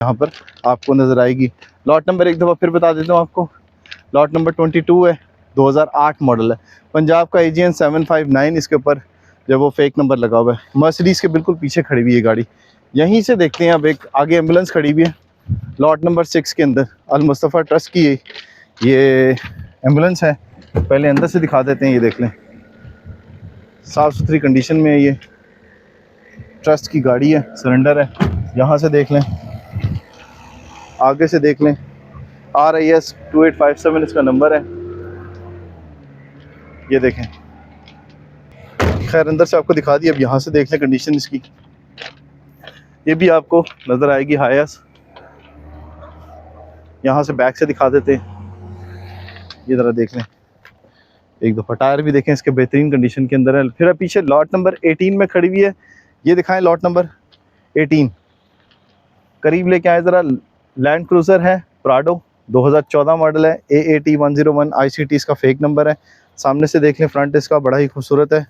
यहाँ पर आपको नज़र आएगी। लॉट नंबर एक दफ़ा फिर बता देता हूँ आपको, लॉट नंबर 22 है, 2008 मॉडल है, पंजाब का AGN 759, इसके ऊपर जो वो फेक नंबर लगा हुआ है। मर्सिडीज़ के बिल्कुल पीछे खड़ी हुई है गाड़ी। यहीं से देखते हैं अब एक आगे एम्बुलेंस खड़ी हुई है लॉट नंबर 6 के अंदर, अल मुस्तफ़ा ट्रस्ट की ये एम्बुलेंस है। पहले अंदर से दिखा देते हैं, ये देख लें साफ़ सुथरी कंडीशन में है, ये ट्रस्ट की गाड़ी है, सिलेंडर है। यहाँ से देख लें, आगे से देख लें, RIS 2857 इसका नंबर है, ये देखें। खैर अंदर से आपको दिखा दी, अब यहाँ से देख लें कंडीशन इसकी, ये भी आपको नज़र आएगी हायस। यहाँ से बैक से दिखा देते हैं, ये ज़रा देख लें एक दफ़ा। टायर भी देखें इसके बेहतरीन कंडीशन के अंदर है। फिर पीछे लॉट नंबर 18 में खड़ी हुई है, ये दिखाएं लॉट नंबर 18, करीब लेके आए ज़रा। लैंड क्रूज़र है प्राडो, 2014 मॉडल है, AAT 101 ICT इसका फेक नंबर है। सामने से देख लें, फ्रंट इसका बड़ा ही खूबसूरत है।